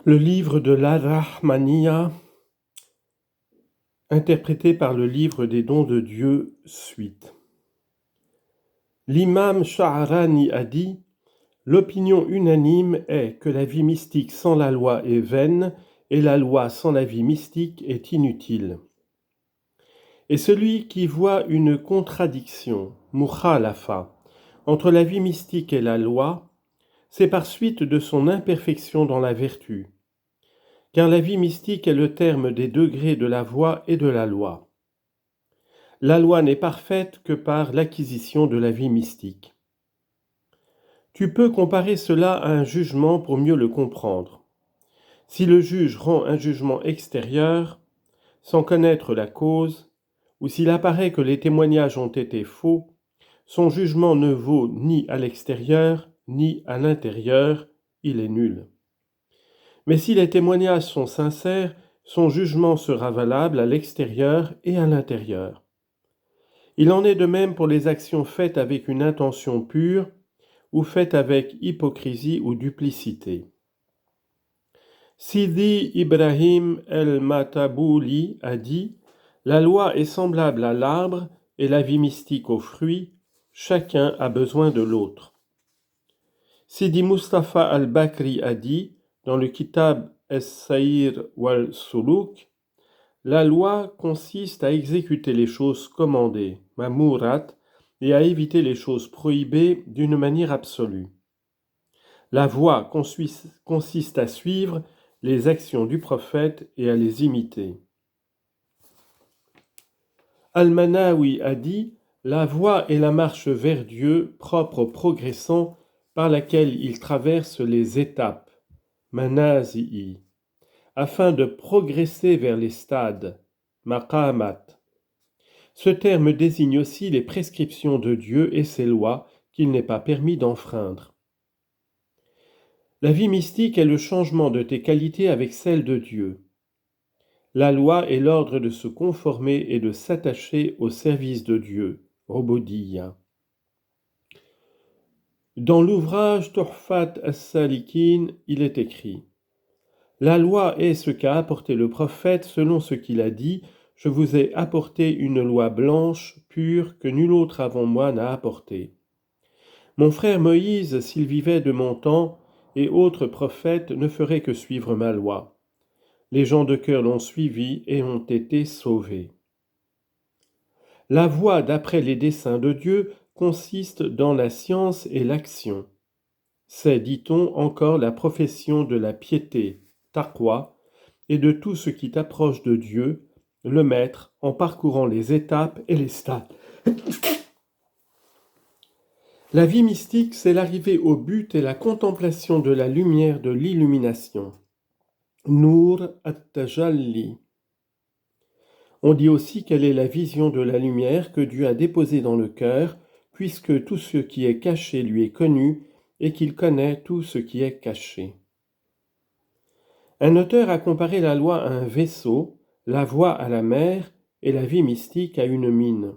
Le livre de l'Ar-Rahmaniya, interprété par le livre des dons de Dieu, suite. L'imam Sha'arani a dit « L'opinion unanime est que la vie mystique sans la loi est vaine et la loi sans la vie mystique est inutile. Et celui qui voit une contradiction, mukhalafa, entre la vie mystique et la loi, c'est par suite de son imperfection dans la vertu. Car la vie mystique est le terme des degrés de la voie et de la loi. La loi n'est parfaite que par l'acquisition de la vie mystique. Tu peux comparer cela à un jugement pour mieux le comprendre. Si le juge rend un jugement extérieur, sans connaître la cause, ou s'il apparaît que les témoignages ont été faux, son jugement ne vaut ni à l'extérieur, ni à l'intérieur, il est nul. Mais si les témoignages sont sincères, son jugement sera valable à l'extérieur et à l'intérieur. Il en est de même pour les actions faites avec une intention pure ou faites avec hypocrisie ou duplicité. Sidi Ibrahim el-Matabouli a dit « La loi est semblable à l'arbre et la vie mystique aux fruits, chacun a besoin de l'autre. » Sidi Mustafa al-Bakri a dit dans le Kitab Es-Saïr wal-Suluk, la loi consiste à exécuter les choses commandées, mamourat, et à éviter les choses prohibées d'une manière absolue. La voie consiste à suivre les actions du prophète et à les imiter. Al-Manawi a dit « La voie est la marche vers Dieu propre au progressant par laquelle il traverse les étapes, manazi'i, afin de progresser vers les stades, maqamat. Ce terme désigne aussi les prescriptions de Dieu et ses lois qu'il n'est pas permis d'enfreindre. La vie mystique est le changement de tes qualités avec celles de Dieu. La loi est l'ordre de se conformer et de s'attacher au service de Dieu, Robodiya. Dans l'ouvrage Tuhfat as-Salikin, il est écrit « La loi est ce qu'a apporté le prophète selon ce qu'il a dit « Je vous ai apporté une loi blanche, pure, que nul autre avant moi n'a apportée. Mon frère Moïse, s'il vivait de mon temps, et autres prophètes ne feraient que suivre ma loi. Les gens de cœur l'ont suivi et ont été sauvés. » La voie d'après les desseins de Dieu consiste dans la science et l'action. C'est, dit-on, encore la profession de la piété, taqwa, et de tout ce qui t'approche de Dieu, le maître, en parcourant les étapes et les stades. La vie mystique, c'est l'arrivée au but et la contemplation de la lumière de l'illumination. Nour at-Tajalli. On dit aussi qu'elle est la vision de la lumière que Dieu a déposée dans le cœur, puisque tout ce qui est caché lui est connu et qu'il connaît tout ce qui est caché. Un auteur a comparé la loi à un vaisseau, la voie à la mer et la vie mystique à une mine.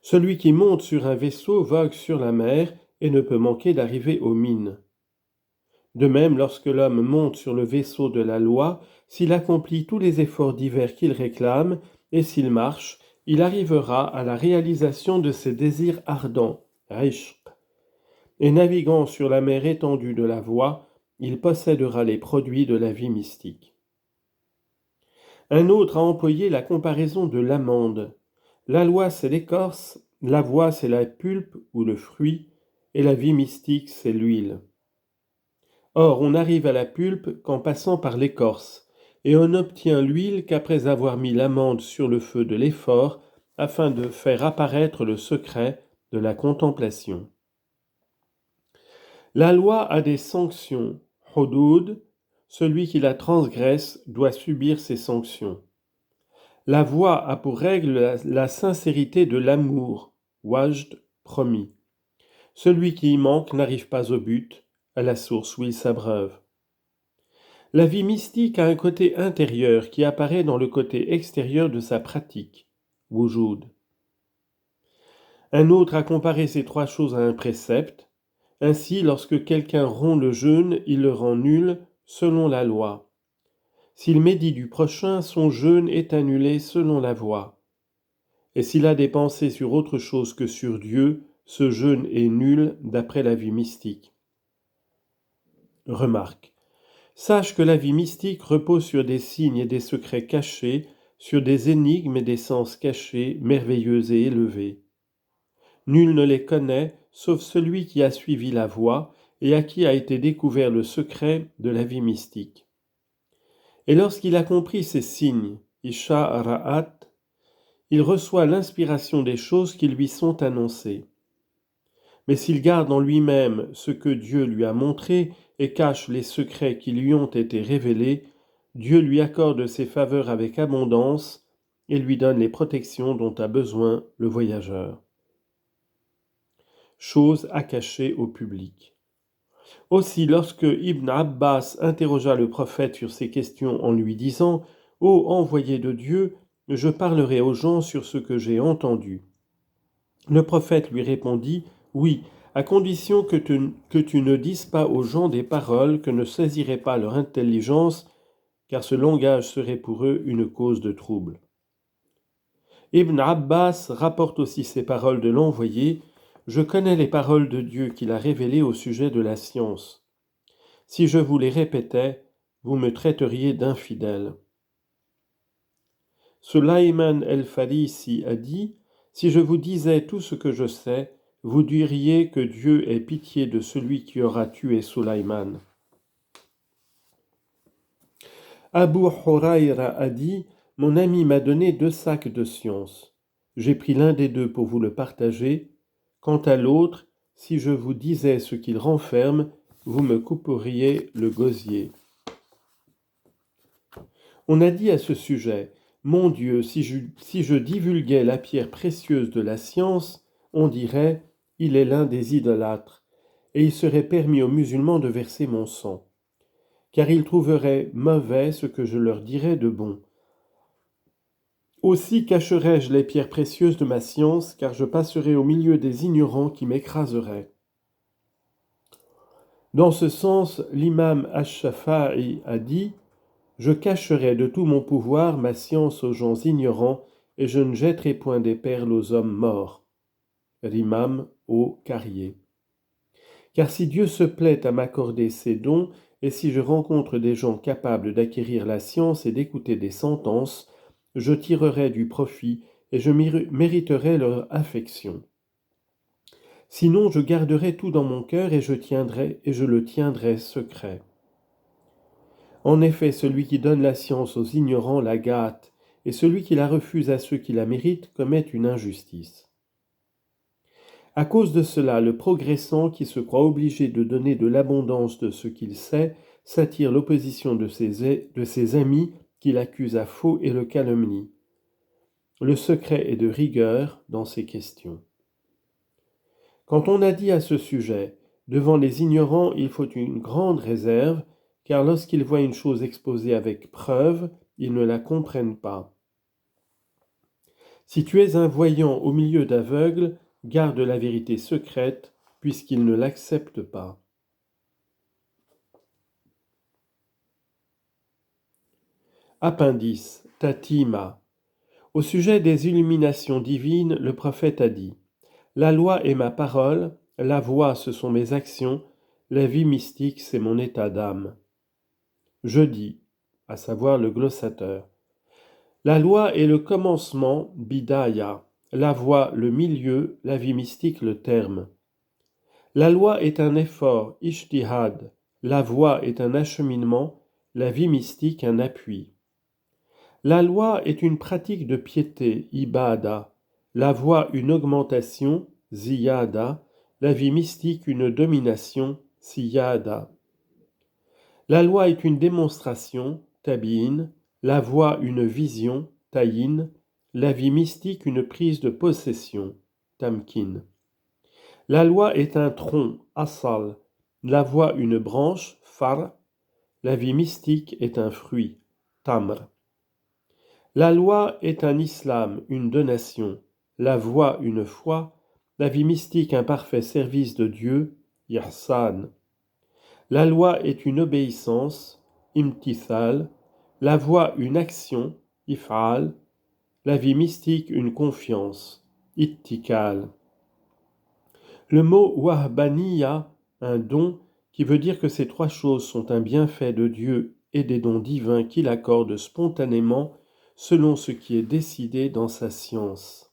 Celui qui monte sur un vaisseau vogue sur la mer et ne peut manquer d'arriver aux mines. De même, lorsque l'homme monte sur le vaisseau de la loi, s'il accomplit tous les efforts divers qu'il réclame, et s'il marche, il arrivera à la réalisation de ses désirs ardents, ishq. Et naviguant sur la mer étendue de la voie, il possédera les produits de la vie mystique. Un autre a employé la comparaison de l'amande. La loi, c'est l'écorce, la voie, c'est la pulpe ou le fruit, et la vie mystique, c'est l'huile. Or, on arrive à la pulpe qu'en passant par l'écorce, et on n'obtient l'huile qu'après avoir mis l'amande sur le feu de l'effort, afin de faire apparaître le secret de la contemplation. La loi a des sanctions, hudud, celui qui la transgresse doit subir ses sanctions. La voie a pour règle la sincérité de l'amour, wajd, promis. Celui qui y manque n'arrive pas au but, à la source où il s'abreuve. La vie mystique a un côté intérieur qui apparaît dans le côté extérieur de sa pratique, wujud. Un autre a comparé ces trois choses à un précepte. Ainsi, lorsque quelqu'un rompt le jeûne, il le rend nul, selon la loi. S'il médit du prochain, son jeûne est annulé selon la voie. Et s'il a des pensées sur autre chose que sur Dieu, ce jeûne est nul d'après la vie mystique. Remarque. Sache que la vie mystique repose sur des signes et des secrets cachés, sur des énigmes et des sens cachés, merveilleux et élevés. Nul ne les connaît, sauf celui qui a suivi la voie et à qui a été découvert le secret de la vie mystique. Et lorsqu'il a compris ces signes, Isha Ra'at, il reçoit l'inspiration des choses qui lui sont annoncées. Mais s'il garde en lui-même ce que Dieu lui a montré et cache les secrets qui lui ont été révélés, Dieu lui accorde ses faveurs avec abondance et lui donne les protections dont a besoin le voyageur. Chose à cacher au public. Aussi, lorsque Ibn Abbas interrogea le prophète sur ces questions en lui disant « Ô envoyé de Dieu, je parlerai aux gens sur ce que j'ai entendu. » Le prophète lui répondit « Oui, à condition que tu ne dises pas aux gens des paroles que ne saisirait pas leur intelligence, car ce langage serait pour eux une cause de trouble. » Ibn Abbas rapporte aussi ces paroles de l'envoyé « Je connais les paroles de Dieu qu'il a révélées au sujet de la science. Si je vous les répétais, vous me traiteriez d'infidèle. » Sulayman el-Farisi a dit « Si je vous disais tout ce que je sais, vous diriez que Dieu ait pitié de celui qui aura tué Sulayman. » Abu Hurayra a dit « Mon ami m'a donné 2 sacs de science. J'ai pris l'un des 2 pour vous le partager. Quant à l'autre, si je vous disais ce qu'il renferme, vous me couperiez le gosier. » On a dit à ce sujet « Mon Dieu, si je divulguais la pierre précieuse de la science, on dirait « Il est l'un des idolâtres, et il serait permis aux musulmans de verser mon sang. Car ils trouveraient mauvais ce que je leur dirais de bon. Aussi cacherais-je les pierres précieuses de ma science, car je passerais au milieu des ignorants qui m'écraseraient. » Dans ce sens, l'imam Ash-Shafa'i a dit « Je cacherai de tout mon pouvoir ma science aux gens ignorants, et je ne jetterai point des perles aux hommes morts. » L'imam au Carrier. Car si Dieu se plaît à m'accorder ces dons, et si je rencontre des gens capables d'acquérir la science et d'écouter des sentences, je tirerai du profit et je mériterai leur affection. Sinon, je garderai tout dans mon cœur et je le tiendrai secret. En effet, celui qui donne la science aux ignorants la gâte, et celui qui la refuse à ceux qui la méritent commet une injustice. À cause de cela, le progressant qui se croit obligé de donner de l'abondance de ce qu'il sait s'attire l'opposition de ses amis qui l'accusent à faux et le calomnient. Le secret est de rigueur dans ces questions. Quand on a dit à ce sujet, devant les ignorants, il faut une grande réserve, car lorsqu'ils voient une chose exposée avec preuve, ils ne la comprennent pas. Si tu es un voyant au milieu d'aveugles, garde la vérité secrète, puisqu'ils ne l'acceptent pas. Appendice, Tatima. Au sujet des illuminations divines, le prophète a dit « La loi est ma parole, la voix ce sont mes actions, la vie mystique c'est mon état d'âme. » Je dis, à savoir le glossateur, la loi est le commencement, bidaya, la voie le milieu, la vie mystique le terme. La loi est un effort, ijtihad, la voie est un acheminement, la vie mystique un appui. La loi est une pratique de piété, ibada, la voie une augmentation, ziyada, la vie mystique une domination, siyada. La loi est une démonstration, tabi'in, la voie une vision, tayin, la vie mystique une prise de possession, tamkin. La loi est un tronc, asal, la voie une branche, far, la vie mystique est un fruit, tamr. La loi est un islam, une donation, la voie une foi, la vie mystique un parfait service de Dieu, ihsan. La loi est une obéissance, imtithal, la voie une action, if'al, la vie mystique une confiance, ittikal. Le mot wahbaniya, un don, qui veut dire que ces trois choses sont un bienfait de Dieu et des dons divins qu'il accorde spontanément selon ce qui est décidé dans sa science.